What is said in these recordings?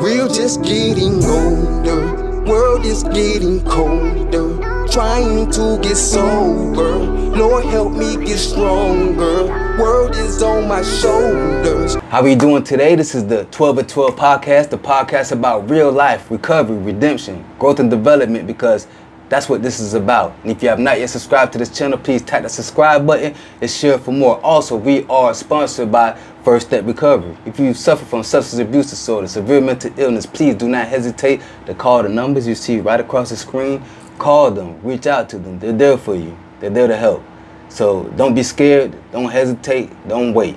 We're just getting older, world is getting colder. Trying to get sober, Lord help me get stronger. World is on my shoulders. How we doing today? This is the 12 at 12 podcast, the podcast about real life, recovery, redemption, growth and development, because that's what this is about. And if you have not yet subscribed to this channel, please tap the subscribe button and share for more. Also, we are sponsored by First Step Recovery. If you suffer from substance abuse disorder, severe mental illness, please do not hesitate to call the numbers you see right across the screen. Call them, reach out to them. They're there for you. They're there to help. So don't be scared. Don't hesitate. Don't wait.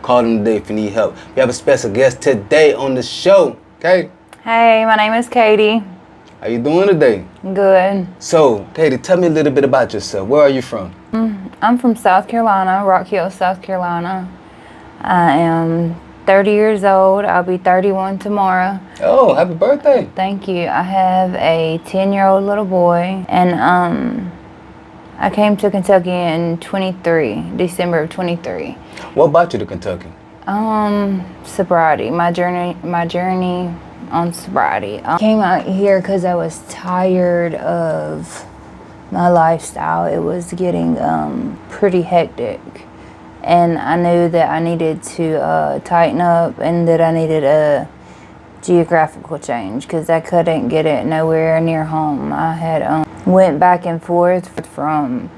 Call them today if you need help. We have a special guest today on the show. Okay? Hey, my name is Katie. How you doing today? Good. So, Katie, tell me a little bit about yourself. Where are you from? I'm from South Carolina, Rock Hill, South Carolina. I am 30 years old. I'll be 31 tomorrow. Oh, happy birthday. Thank you. I have a 10-year-old little boy, and I came to Kentucky in December of 23. What brought you to Kentucky? Sobriety. My journey on sobriety. I came out here because I was tired of my lifestyle. It was getting pretty hectic. And I knew that I needed to tighten up and that I needed a geographical change because I couldn't get it nowhere near home. I had went back and forth from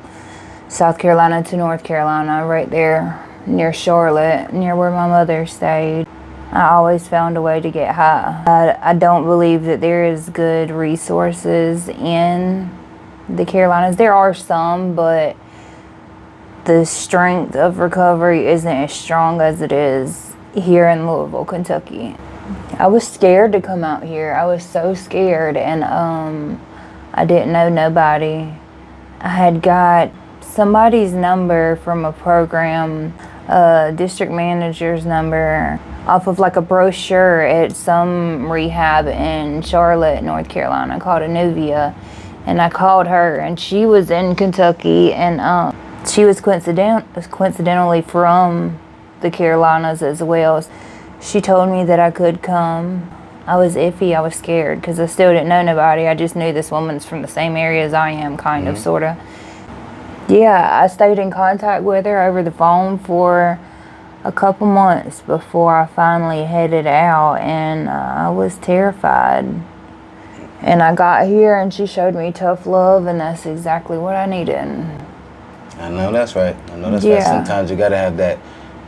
South Carolina to North Carolina, right there near Charlotte, near where my mother stayed. I always found a way to get high. I don't believe that there is good resources in the Carolinas. There are some, but the strength of recovery isn't as strong as it is here in Louisville, Kentucky. I was scared to come out here. I was so scared, and I didn't know nobody. I had got somebody's number from a program, district manager's number, off of like a brochure at some rehab in Charlotte, North Carolina called Anuvia. And I called her, and she was in Kentucky, and she was coincidentally from the Carolinas as well. She told me that I could come. I was iffy, I was scared, because I still didn't know nobody. I just knew this woman's from the same area as I am, kind of, sort of. Yeah, I stayed in contact with her over the phone for a couple months before I finally headed out, and I was terrified. And I got here, and she showed me tough love, and that's exactly what I needed. I know that's right. Right. Sometimes you gotta have that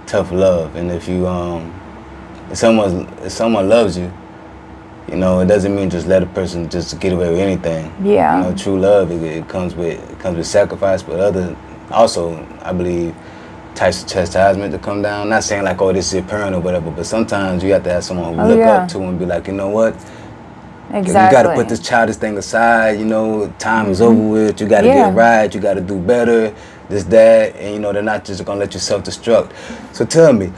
tough love, and if you if someone loves you, you know, it doesn't mean just let a person just get away with anything. Yeah. You know, true love it comes with sacrifice, but also I believe types of chastisement to come down. Not saying like, oh, this is your parent or whatever, but sometimes you have to have someone who look up to and be like, you know what? Exactly. You got to put this childish thing aside, you know, time is over with, you got to get right, you got to do better, this, that, and you know, they're not just going to let you self-destruct. So tell me,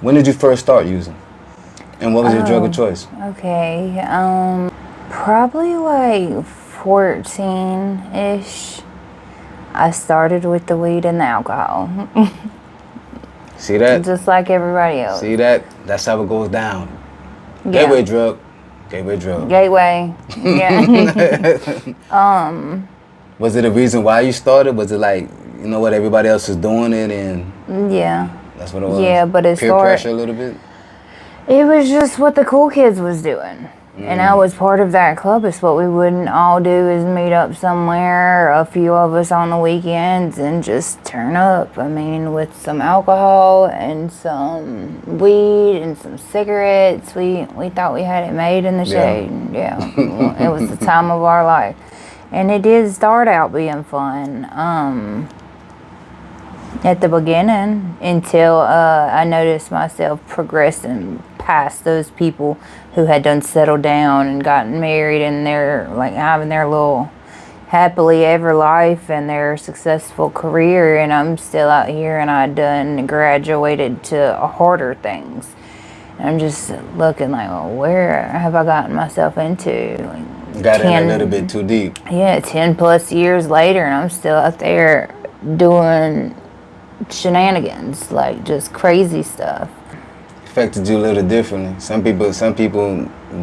when did you first start using? And what was your drug of choice? Okay, probably like 14-ish. I started with the weed and the alcohol. See that? Just like everybody else. See that? That's how it goes down. Yeah. Gateway drug. Gateway, yeah. Was it a reason why you started? Was it like, you know what, everybody else is doing it and... Yeah. That's what it was? Yeah, but it's peer pressure a little bit? It was just what the cool kids was doing. And I was part of that club. It's what we wouldn't all do is meet up somewhere, a few of us on the weekends, and just turn up. I mean, with some alcohol and some weed and some cigarettes. We thought we had it made in the shade. Yeah. It was the time of our life. And it did start out being fun at the beginning until I noticed myself progressing past those people who had done settled down and gotten married and they're like having their little happily ever life and their successful career, and I'm still out here and I done graduated to harder things. And I'm just looking like, well, where have I gotten myself into? Like, got in a little bit too deep. Yeah, 10 plus years later and I'm still out there doing shenanigans, like just crazy stuff. affected you a little differently. Some people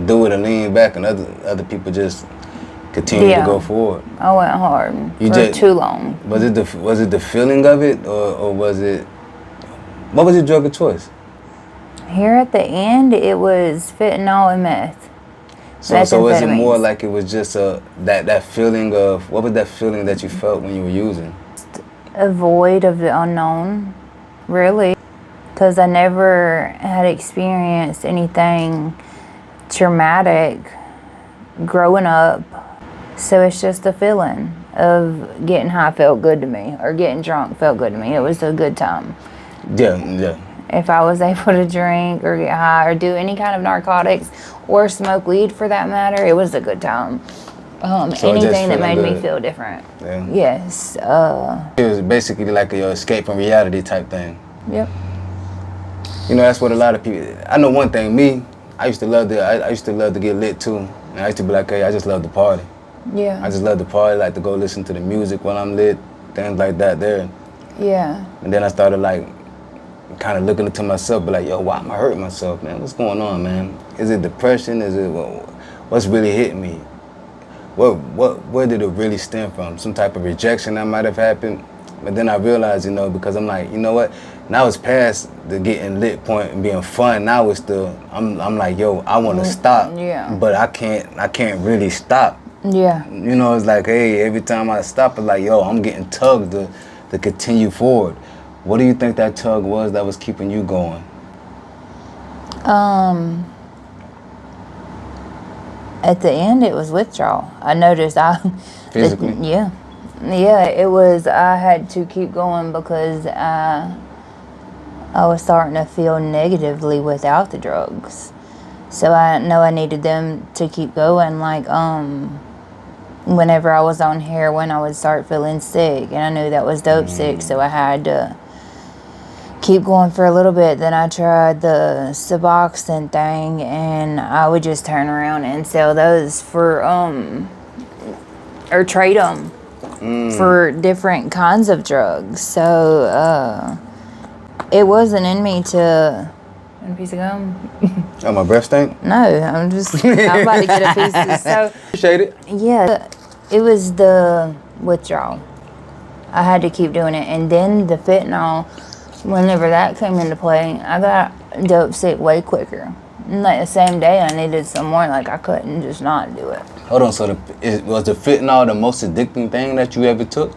do it and lean back, and other people just continue to go forward. I went hard for too long. Was it the feeling of it, or was it? What was your drug of choice? Here at the end, it was fentanyl and meth. So was it more like it was just that feeling of, what was that feeling that you felt when you were using? A void of the unknown, really, because I never had experienced anything traumatic growing up. So it's just a feeling of getting high felt good to me, or getting drunk felt good to me. It was a good time. Yeah. If I was able to drink or get high or do any kind of narcotics or smoke weed for that matter, it was a good time. So anything that made good. me feel different. Yeah. Yes. It was basically like your escape from reality type thing. Yep. You know, that's what a lot of people. I know one thing. Me, I used to love to get lit too. And I used to be like, hey, I just love to party. Yeah. I just love to party, like to go listen to the music while I'm lit, things like that there. Yeah. And then I started like kind of looking into myself, but like, yo, why am I hurting myself, man? What's going on, man? Is it depression? Is it what's really hitting me? Where did it really stem from? Some type of rejection that might have happened. But then I realized, you know, because I'm like, you know what? Now it's past the getting lit point and being fun. Now it's I'm like, yo, I want to stop. Yeah. But I can't really stop. Yeah. You know, it's like, hey, every time I stop, it's like, yo, I'm getting tugged to continue forward. What do you think that tug was that was keeping you going? At the end, it was withdrawal. I noticed Physically? Yeah, it was. I had to keep going because I was starting to feel negatively without the drugs. So I know I needed them to keep going. Like, whenever I was on heroin, I would start feeling sick, and I knew that was dope sick, so I had to keep going for a little bit. Then I tried the Suboxone thing, and I would just turn around and sell those for or trade them for different kinds of drugs. So it wasn't in me to. Want a piece of gum? Oh, my breath stink? No, I'm about to get a piece. So appreciate it. yeah, it was the withdrawal. I had to keep doing it, and then the fentanyl. Whenever that came into play, I got dope sick way quicker. And like the same day, I needed some more. Like, I couldn't just not do it. Hold on, so was the fentanyl the most addicting thing that you ever took?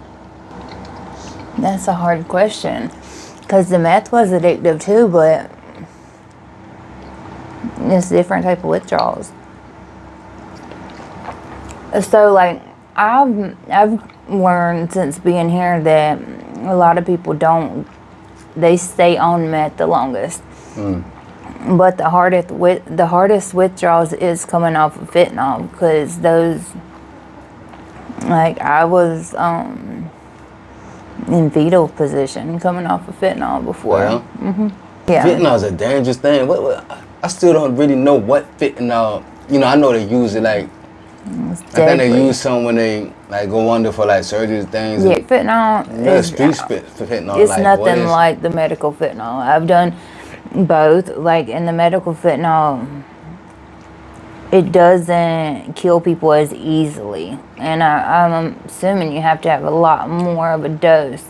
That's a hard question. Because the meth was addictive too, but it's different type of withdrawals. So, like, I've learned since being here that a lot of people they stay on meth the longest. But the hardest withdrawals is coming off of fentanyl, because those, like, I was in fetal position coming off of fentanyl before. Well, Yeah. fentanyl's a dangerous thing. I still don't really know what fentanyl. You know, I know they use it like. I think they use some when they like go under for like surgery things. Yeah, fentanyl is fentanyl. it's like, nothing like the medical fentanyl. I've done both. Like, in the medical fentanyl, it doesn't kill people as easily, and I'm assuming you have to have a lot more of a dose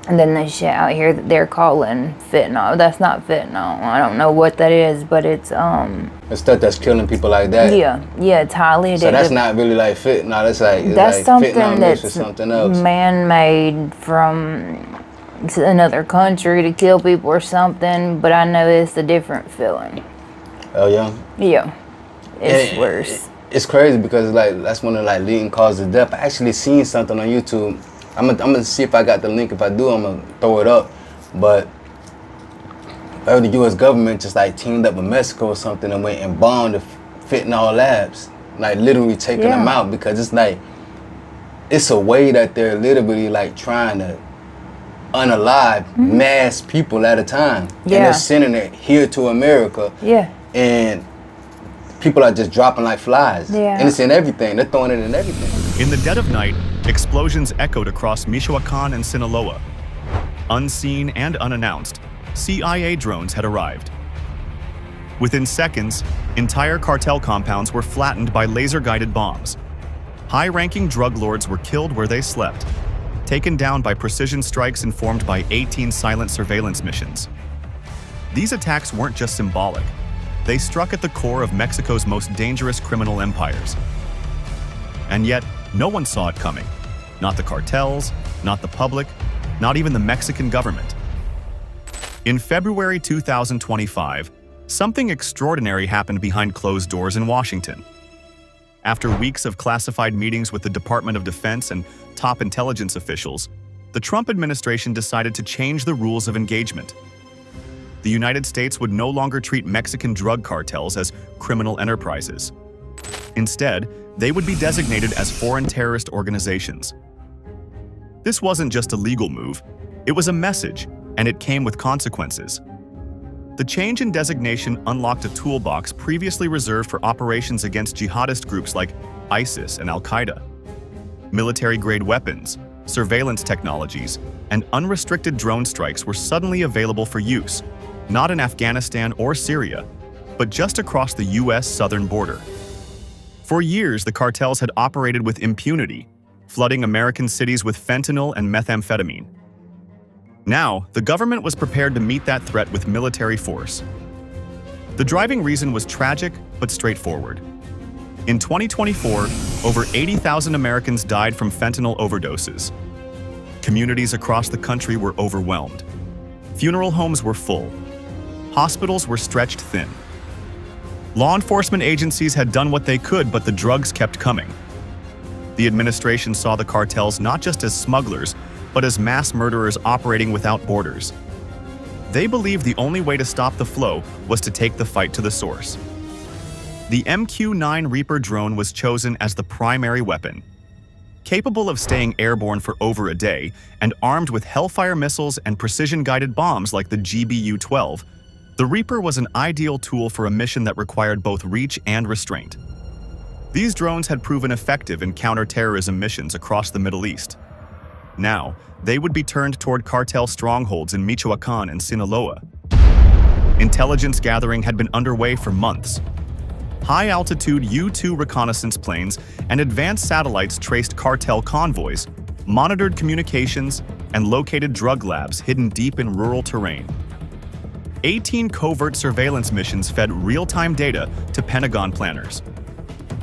than the shit out here that they're calling fentanyl. That's not fentanyl. I don't know what that is, but it's the stuff that's killing people like that. yeah, it's highly addictive. So that's not really like fentanyl. That's like something fentanyl mixed with that's something else. man-made from another country to kill people or something, but I know it's a different feeling. Oh yeah. Yeah, it's worse. It's crazy because like that's one of the leading causes of death. I actually seen something on YouTube. I'm gonna see if I got the link. If I do, I'm gonna throw it up. But the U.S. government just like teamed up with Mexico or something and went and bombed the fentanyl labs, like literally taking them out, because it's like it's a way that they're literally like trying to unalive mass people at a time, and they're sending it here to America. Yeah. And people are just dropping like flies. Yeah. And it's in everything. They're throwing it in everything. In the dead of night, explosions echoed across Michoacan and Sinaloa. Unseen and unannounced, CIA drones had arrived. Within seconds, entire cartel compounds were flattened by laser-guided bombs. High-ranking drug lords were killed where they slept, taken down by precision strikes informed by 18 silent surveillance missions. These attacks weren't just symbolic. They struck at the core of Mexico's most dangerous criminal empires. And yet, no one saw it coming. Not the cartels, not the public, not even the Mexican government. In February 2025, something extraordinary happened behind closed doors in Washington. After weeks of classified meetings with the Department of Defense and top intelligence officials, the Trump administration decided to change the rules of engagement. The United States would no longer treat Mexican drug cartels as criminal enterprises. Instead, they would be designated as foreign terrorist organizations. This wasn't just a legal move, it was a message, and it came with consequences. The change in designation unlocked a toolbox previously reserved for operations against jihadist groups like ISIS and Al-Qaeda. Military-grade weapons, surveillance technologies, and unrestricted drone strikes were suddenly available for use, not in Afghanistan or Syria, but just across the U.S. southern border. For years, the cartels had operated with impunity, flooding American cities with fentanyl and methamphetamine. Now, the government was prepared to meet that threat with military force. The driving reason was tragic but straightforward. In 2024, over 80,000 Americans died from fentanyl overdoses. Communities across the country were overwhelmed. Funeral homes were full. Hospitals were stretched thin. Law enforcement agencies had done what they could, but the drugs kept coming. The administration saw the cartels not just as smugglers, but as mass murderers operating without borders. They believed the only way to stop the flow was to take the fight to the source. The MQ-9 Reaper drone was chosen as the primary weapon. Capable of staying airborne for over a day and armed with Hellfire missiles and precision-guided bombs like the GBU-12, the Reaper was an ideal tool for a mission that required both reach and restraint. These drones had proven effective in counter-terrorism missions across the Middle East. Now, they would be turned toward cartel strongholds in Michoacan and Sinaloa. Intelligence gathering had been underway for months. High-altitude U-2 reconnaissance planes and advanced satellites traced cartel convoys, monitored communications, and located drug labs hidden deep in rural terrain. 18 covert surveillance missions fed real-time data to Pentagon planners.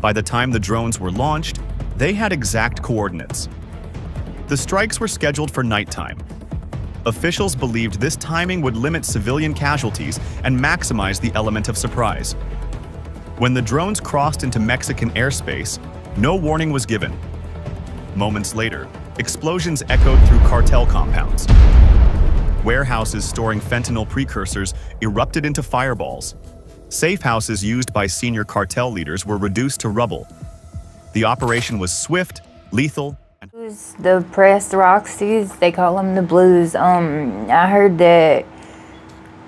By the time the drones were launched, they had exact coordinates. The strikes were scheduled for nighttime. Officials believed this timing would limit civilian casualties and maximize the element of surprise. When the drones crossed into Mexican airspace, no warning was given. Moments later, explosions echoed through cartel compounds. Warehouses storing fentanyl precursors erupted into fireballs. Safe houses used by senior cartel leaders were reduced to rubble. The operation was swift, lethal, and The press Roxy's, they call them the blues. I heard that,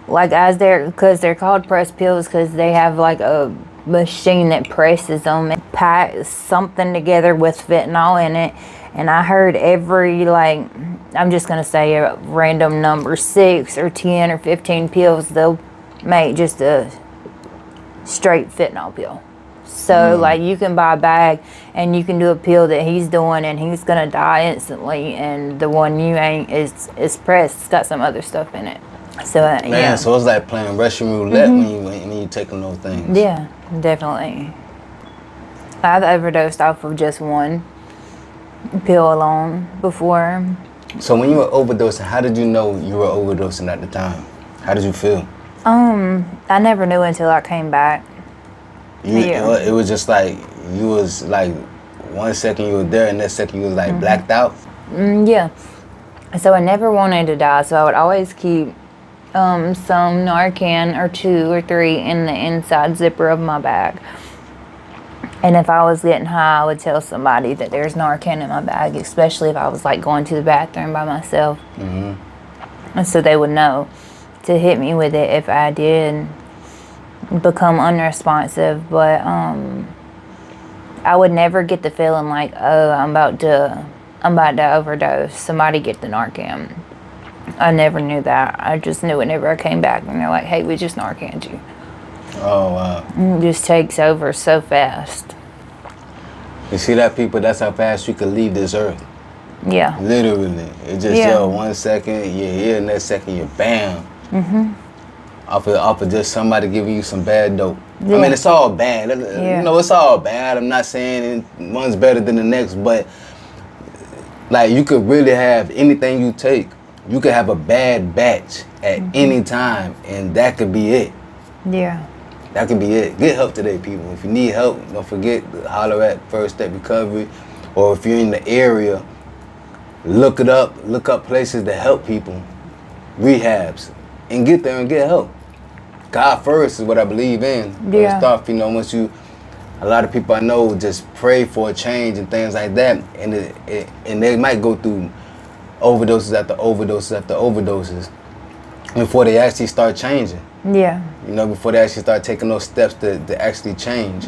like, because they're called press pills because they have like a machine that presses them and packs something together with fentanyl in it. And I heard every, like, I'm just gonna say a random number, 6 or 10 or 15 pills, they'll make just a straight fentanyl pill. So like you can buy a bag and you can do a pill that he's doing and he's gonna die instantly, and the one you ain't is pressed. It's got some other stuff in it. So Man, yeah. so it's like playing Russian roulette when you taking those things. Yeah, definitely. I've overdosed off of just one pill alone before. So when you were overdosing, how did you know you were overdosing at the time? How did you feel? I never knew until I came back. It was just like, you was like, 1 second you were there and next second you was like blacked out? Yeah. So I never wanted to die, so I would always keep some Narcan or 2 or 3 in the inside zipper of my bag. And if I was getting high, I would tell somebody that there's Narcan in my bag, especially if I was like going to the bathroom by myself. And so they would know to hit me with it if I did become unresponsive. But I would never get the feeling like, oh, I'm about to overdose. Somebody get the Narcan. I never knew that. I just knew whenever I came back and they're like, hey, we just Narcaned you. Oh wow. It just takes over so fast. You see that, people? That's how fast you can leave this earth. Yeah. Literally. It's just Yeah. 1 second, you're here, next second you're bam. Off of just somebody giving you some bad dope. I Yeah. mean, it's all bad. Yeah. You know, it's all bad. I'm not saying one's better than the next, but like you could really have anything you take. You could have a bad batch at any time, and that could be it. Yeah. That could be it. Get help today, people. If you need help, don't forget to holler at First Step Recovery, or if you're in the area, look it up. Look up places to help people, rehabs, and get there and get help. God first is what I believe in. Yeah. First off, you know, once you, a lot of people I know just pray for a change and things like that, and and they might go through overdoses after overdoses after overdoses before they actually start changing. Yeah. You know, before they actually start taking those steps to actually change.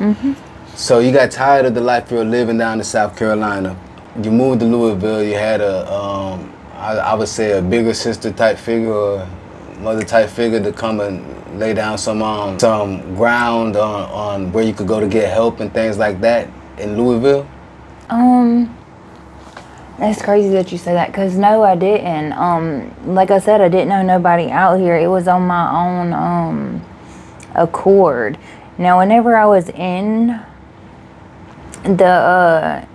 So you got tired of the life you were living down in South Carolina. You moved to Louisville. You had I would say a bigger sister type figure or mother type figure to come and lay down some ground on where you could go to get help and things like that in Louisville. That's crazy that you say that, because no, I didn't. Like I said, I didn't know nobody out here. It was on my own accord. Now, whenever I was in the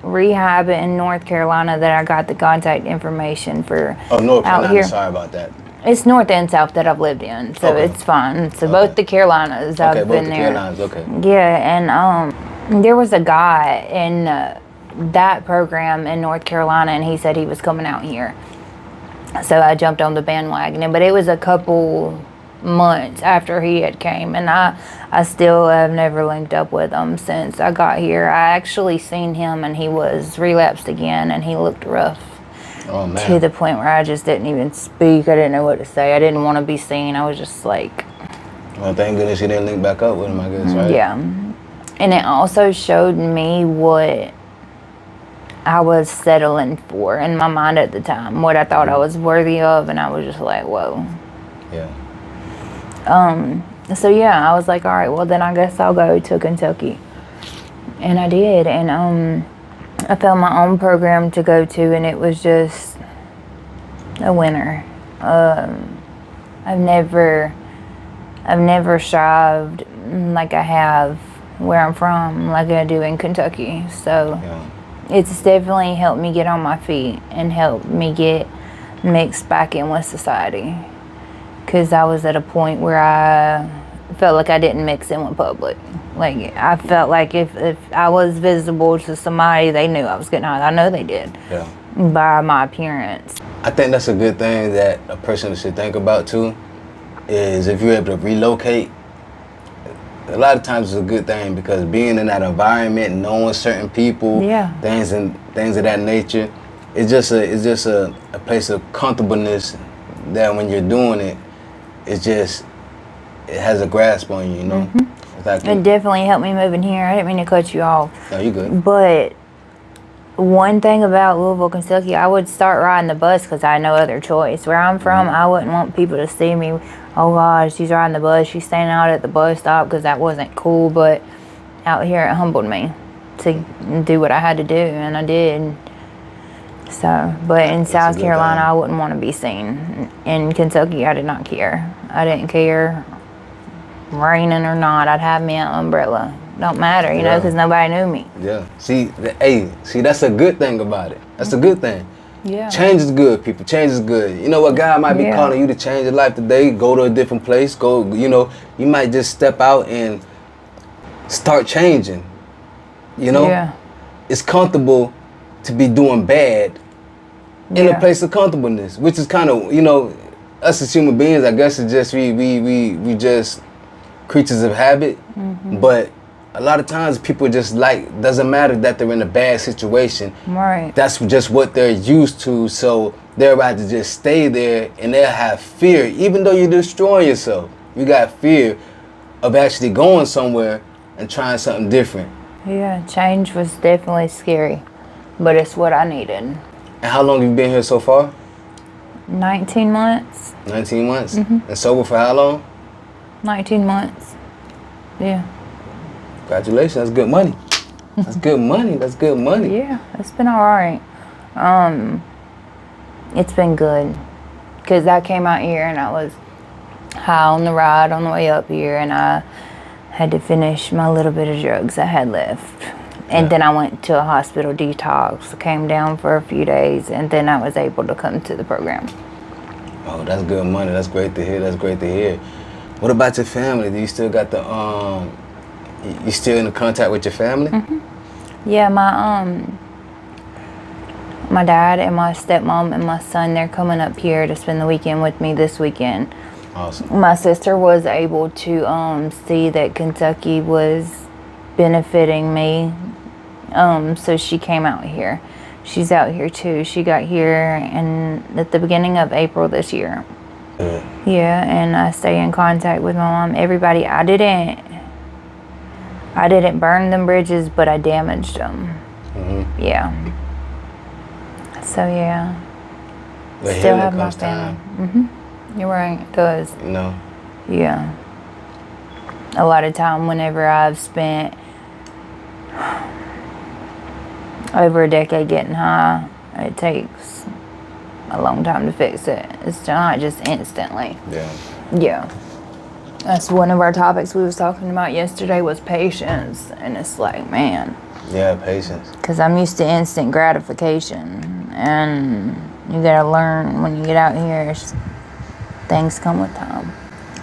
rehab in North Carolina that I got the contact information for Oh, North out Carolina. here. Sorry about that. It's North and South that I've lived in, so Okay. it's fine. So Okay. both the Carolinas, Okay, I've both been the there. Carolinas. Okay. Yeah, and there was a guy in that program in North Carolina, and he said he was coming out here. So I jumped on the bandwagon, but it was a couple months after he had came, and I still have never linked up with him since I got here. I actually seen him, and he was relapsed again, and he looked rough. Oh man. To the point where I just didn't even speak. I didn't know what to say. I didn't want to be seen. I was just like, Well, thank goodness you didn't link back up with him, I guess, right? yeah. And it also showed me what I was settling for in my mind at the time, what I thought I was worthy of, and I was just like, whoa. Yeah. So yeah, I was like, all right, well then I guess I'll go to Kentucky. And I did, and I found my own program to go to, and it was just a winner. I've never strived like I have where I'm from, like I do in Kentucky. So Yeah. it's definitely helped me get on my feet and helped me get mixed back in with society. Because I was at a point where I felt like I didn't mix in with public. Like, I felt like if I was visible to somebody, they knew I was getting high. I know they did, Yeah. by my appearance. I think that's a good thing that a person should think about too, is if you're able to relocate. A lot of times it's a good thing because being in that environment, knowing certain people, Yeah. things of that nature, it's just a place of comfortableness that when you're doing it, it has a grasp on you, you know. Exactly. It definitely helped me moving here. I didn't mean to cut you off. No, you good. But one thing about Louisville, Kentucky, I would start riding the bus because I had no other choice. Where I'm from, I wouldn't want people to see me, oh gosh, she's riding the bus, she's standing out at the bus stop, because that wasn't cool. But out here, it humbled me to do what I had to do, and I did. So, but in That's a South good Carolina, thing. I wouldn't want to be seen. In Kentucky, I did not care. I didn't care, raining or not. I'd have me an umbrella. Don't matter, you know, Yeah. because nobody knew me. Yeah. See, that's a good thing about it. That's a good thing. Yeah. Change is good, people. Change is good. You know what? God might be Yeah. calling you to change your life today. Go to a different place. Go, you know, you might just step out and start changing. You know? Yeah. It's comfortable to be doing bad in a Yeah. place of comfortableness, which is kind of, you know, us as human beings, I guess it's just we just creatures of habit. But a lot of times people just doesn't matter that they're in a bad situation. Right. That's just what they're used to, so they're about to just stay there, and they'll have fear. Even though you're destroying yourself, you got fear of actually going somewhere and trying something different. Yeah, change was definitely scary, but it's what I needed. And how long have you been here so far? 19 months. 19 months? And sober for how long? 19 months. Yeah. Congratulations, that's good money. That's good money. That's good money. Yeah, it's been all right. It's been good. Because I came out here and I was high on the ride on the way up here, and I had to finish my little bit of drugs I had left. And then I went to a hospital detox, came down for a few days, and then I was able to come to the program. Oh, that's good money. That's great to hear. That's great to hear. What about your family? Do you still got the you still in contact with your family? Yeah, my dad and my stepmom and my son, they're coming up here to spend the weekend with me this weekend. Awesome. My sister was able to see that Kentucky was benefiting me, so she came out here. She's out here too. She got here at the beginning of April this year. Yeah, and I stay in contact with my mom. Everybody, I didn't burn them bridges, but I damaged them. Yeah. So yeah, But still healing have my comes family. time. You're right, it does. You know. Yeah. A lot of time whenever I've spent over a decade getting high, it takes a long time to fix it. It's not just instantly. Yeah. Yeah. That's one of our topics we was talking about yesterday was patience. And it's like, man, Yeah, patience. because I'm used to instant gratification. And you gotta learn when you get out here, things come with time.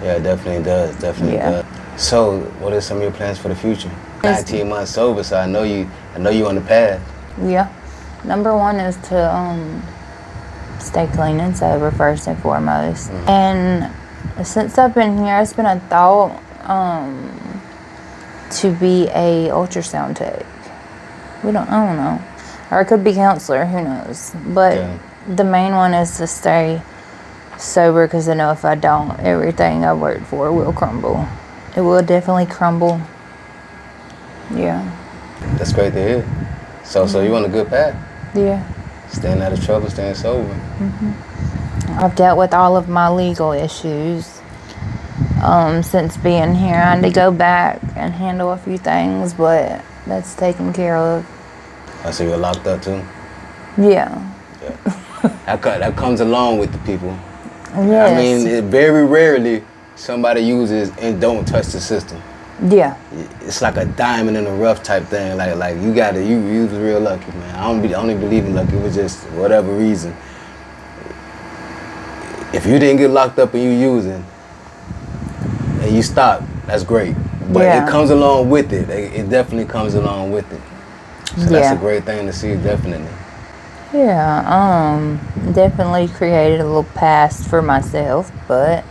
Yeah, it definitely does. Definitely Yeah. does. So, what are some of your plans for the future? 19 months sober, so I know you on the path. Yeah. Number one is to stay clean and sober first and foremost. And since I've been here, it's been a thought to be a ultrasound tech. I don't know. Or it could be counselor, who knows. But Yeah. the main one is to stay sober, because I know if I don't, everything I worked for will crumble. It will definitely crumble. Yeah. That's great to hear. So you on a good path. Yeah. Staying out of trouble, staying sober. I've dealt with all of my legal issues since being here. I had to go back and handle a few things, but that's taken care of. I see you're locked up too. Yeah. That comes along with the people. Yes. I mean, very rarely somebody uses and don't touch the system. Yeah. It's like a diamond in the rough type thing. Like you was real lucky, man. I don't even believe in luck. It was just whatever reason. If you didn't get locked up and you using, and you stop, that's great. But Yeah. it comes along with it. It definitely comes along with it. So that's Yeah. a great thing to see, definitely. Yeah, definitely created a little past for myself, but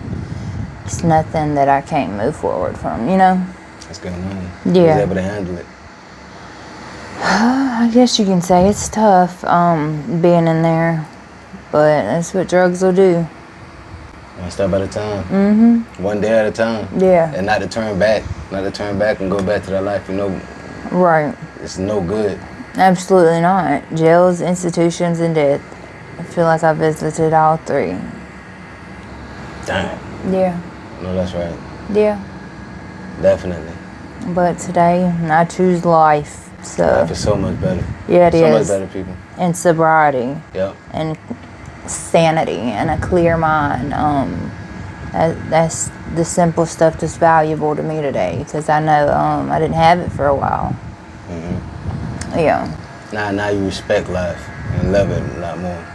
it's nothing that I can't move forward from, you know? That's good money. Yeah. You was able to handle it. I guess you can say it's tough, being in there, but that's what drugs will do. One step at a time. One day at a time. Yeah. And not to turn back and go back to that life, Right. it's no good. Absolutely not. Jails, institutions, and death. I feel like I visited all three. Damn. Yeah. No, that's right. Yeah. Definitely. But today, I choose life. So, Life is so much better. yeah, it so is. much better, people. And sobriety. Yep. And sanity and a clear mind. That's the simple stuff that's valuable to me today, because I know I didn't have it for a while. Yeah. Now you respect life and love it a lot more.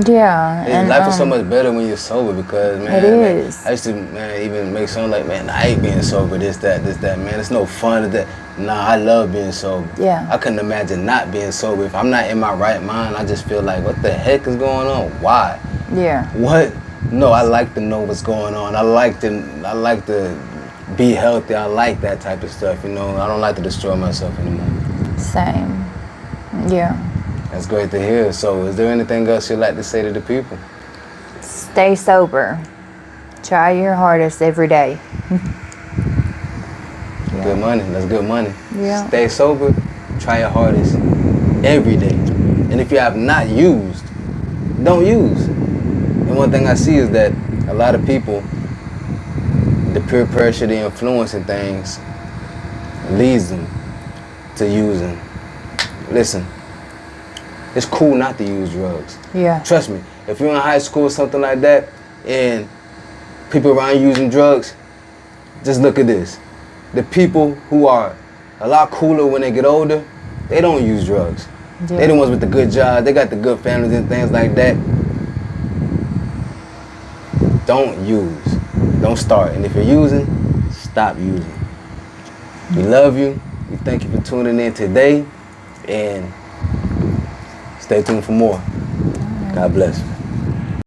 Yeah. And life is so much better when you're sober, because man, It is. I used to even make songs like, man, I hate being sober, this, that, man. It's no fun of that. Nah, I love being sober. Yeah. I couldn't imagine not being sober. If I'm not in my right mind, I just feel like, what the heck is going on? Why? Yeah. What? No, I like to know what's going on. I like to be healthy. I like that type of stuff, I don't like to destroy myself anymore. Same. Yeah. That's great to hear. So is there anything else you'd like to say to the people? Stay sober. Try your hardest every day. Good money. That's good money. Yeah. Stay sober. Try your hardest every day. And if you have not used, don't use. And one thing I see is that a lot of people, the peer pressure, the influence and things, leads them to using. Listen, it's cool not to use drugs. Yeah. Trust me, if you're in high school or something like that and people around you using drugs, just look at this. The people who are a lot cooler when they get older, they don't use drugs. Yeah. They the ones with the good jobs, they got the good families and things like that. Don't use. Don't start. And if you're using, stop using. We love you. We thank you for tuning in today. And stay tuned for more. God bless.